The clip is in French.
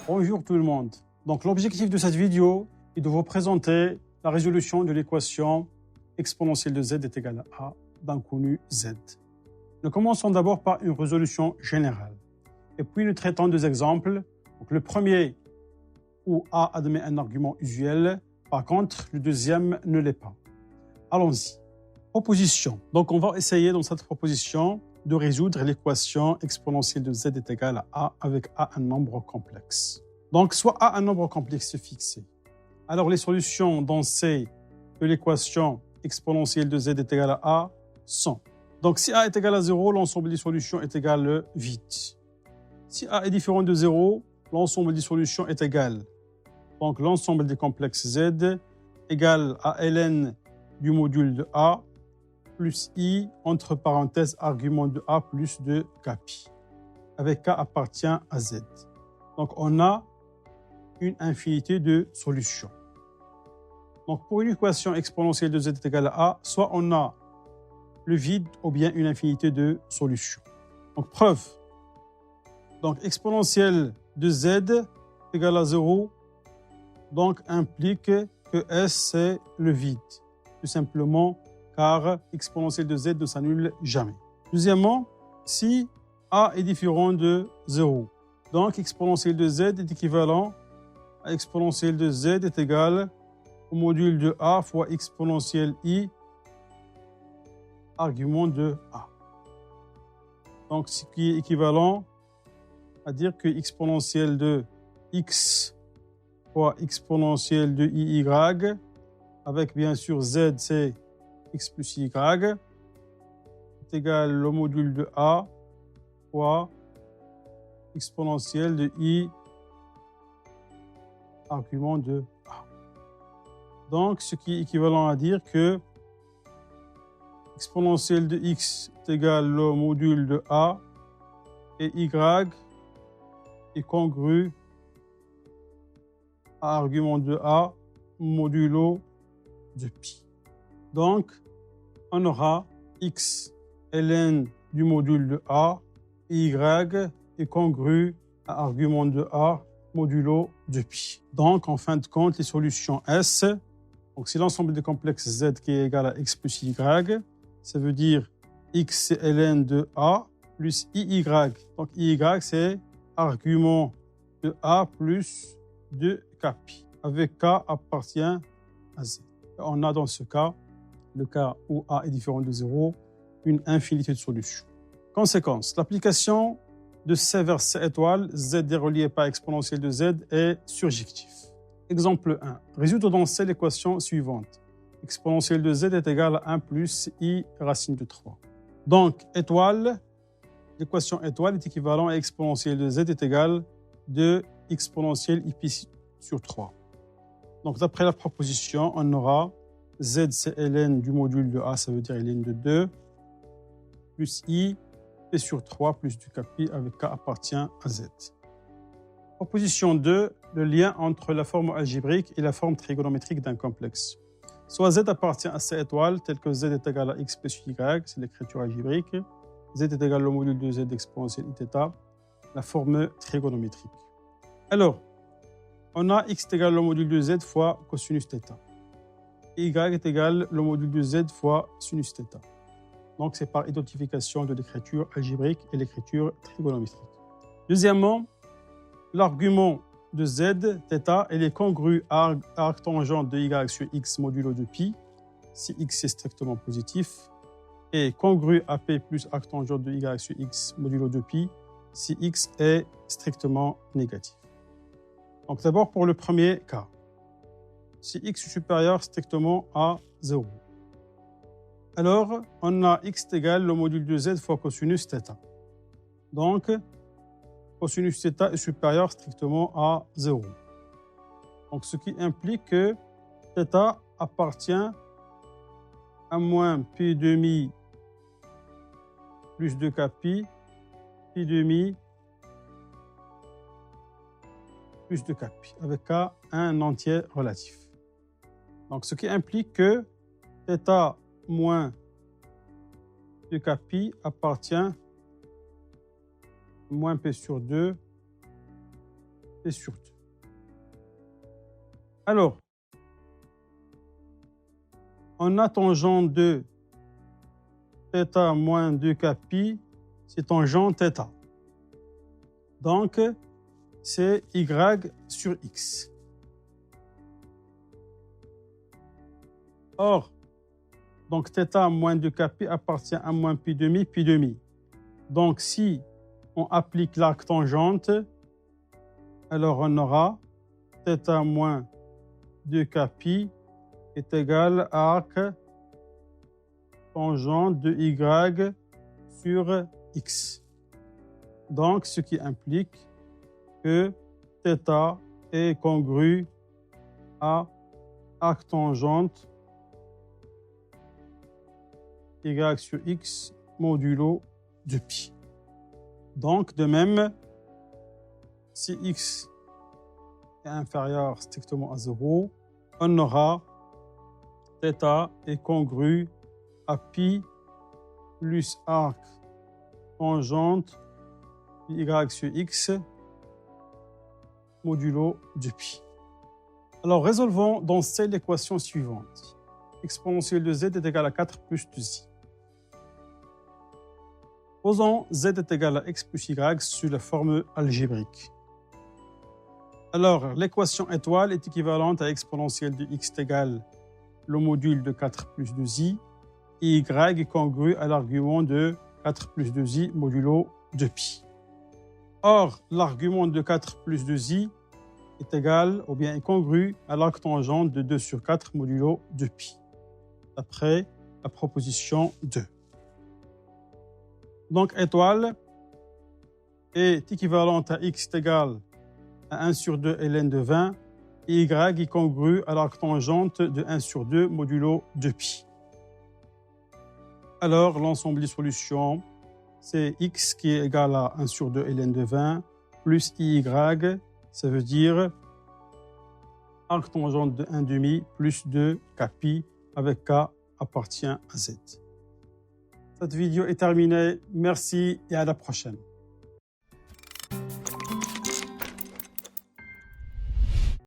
Bonjour tout le monde. Donc l'objectif de cette vidéo est de vous présenter la résolution de l'équation exponentielle de z est égale à a d'inconnu z. Nous commençons d'abord par une résolution générale. Et puis nous traitons deux exemples. Donc, le premier où a admet un argument usuel, par contre le deuxième ne l'est pas. Allons-y. Proposition. Donc on va essayer dans cette proposition de résoudre l'équation exponentielle de z est égale à a avec a un nombre complexe. Donc soit a un nombre complexe fixé. Alors les solutions dans C de l'équation exponentielle de z est égale à a sont. Donc si a est égal à 0, l'ensemble des solutions est égal à vide. Si a est différent de 0, l'ensemble des solutions est égal. Donc l'ensemble des complexes z égale à ln du module de a plus i, entre parenthèses, argument de a plus de kpi, avec k appartient à z. Donc on a une infinité de solutions. Donc pour une équation exponentielle de z est égale à a, soit on a le vide ou bien une infinité de solutions. Donc preuve. Donc exponentielle de z égale à 0, donc implique que S c'est le vide. Tout simplement car exponentielle de z ne s'annule jamais. Deuxièmement, si a est différent de 0, donc exponentielle de z est équivalent à exponentielle de z est égal au module de a fois exponentielle i, argument de a. Donc ce qui est équivalent à dire que exponentielle de x fois exponentielle de iy, avec bien sûr z c'est x plus y, est égal au module de a fois exponentielle de i, argument de a. Donc, ce qui est équivalent à dire que exponentielle de x est égal au module de a et y est congru à argument de a modulo de pi. Donc, on aura x ln du module de a et y est congru à argument de a modulo de pi. Donc, en fin de compte, les solutions S, donc c'est l'ensemble des complexes z qui est égal à x plus y, ça veut dire x ln de a plus iy. Donc, iy c'est argument de a plus de kpi, avec k appartient à z. On a dans ce cas, le cas où a est différent de 0, une infinité de solutions. Conséquence, l'application de C vers C étoile, z est relié par exponentielle de z est surjectif. Exemple 1. Résoudre dans C l'équation suivante. Exponentielle de z est égale à 1 plus i racine de 3. Donc, étoile, l'équation étoile est équivalent à exponentielle de z est égale de exponentielle i pi sur 3. Donc, d'après la proposition, on aura z c'est ln du module de a, ça veut dire ln de 2, plus i, p sur 3 plus du kpi avec k appartient à z. Proposition 2, le lien entre la forme algébrique et la forme trigonométrique d'un complexe. Soit z appartient à C étoile, tel que z est égal à x plus y, c'est l'écriture algébrique, z est égal au module de z exponentielle iθ, la forme trigonométrique. Alors, on a x est égal au module de z fois cosinus θ. Et y est égal au module de z fois sinus θ. Donc, c'est par identification de l'écriture algébrique et l'écriture trigonométrique. Deuxièmement, l'argument de z, θ, il est congru à arctangente de y sur x modulo de pi, si x est strictement positif, et congru à p plus arctangente de y sur x modulo de pi, si x est strictement négatif. Donc d'abord pour le premier cas, si x est supérieur strictement à 0. Alors, on a x est égal au module de z fois cosinus θ. Donc, cosinus θ est supérieur strictement à 0. Donc, ce qui implique que θ appartient à moins pi demi plus 2 kpi, pi demi plus 2 kpi, avec k un entier relatif. Donc, ce qui implique que θ moins 2 kpi appartient moins p sur 2 P sur 2. Alors, on a tangente de θ moins 2k pi, c'est tangente θ. Donc, c'est y sur x. Or, donc θ moins 2k pi appartient à moins pi demi. Donc, si on applique l'arc tangente, alors on aura θ moins 2k pi est égal à arc tangente de y sur x. Donc, ce qui implique que θ est congru à arc tangente y sur x modulo de pi. Donc, de même, si x est inférieur strictement à 0, on aura θ est congru à pi plus arc tangente y sur x modulo de pi. Alors, résolvons dans cette équation suivante. Exponentielle de z est égal à 4 plus 2i. Posons z est égal à x plus y sur la formule algébrique. Alors, l'équation étoile est équivalente à exponentielle de x égale le module de 4 plus 2i et y est congru à l'argument de 4 plus 2i modulo de pi. Or, l'argument de 4 plus 2i est égal ou bien est congru à l'arc tangente de 2 sur 4 modulo de pi, d'après la proposition 2. Donc, étoile est équivalente à x est égal à 1 sur 2 ln de 20 et y est congru à l'arc tangente de 1 sur 2 modulo de pi. Alors, l'ensemble des solutions, c'est x qui est égal à 1 sur 2 ln de 20 plus y, ça veut dire arc tangente de 1 demi plus 2 k pi avec k appartient à z. Cette vidéo est terminée. Merci et à la prochaine.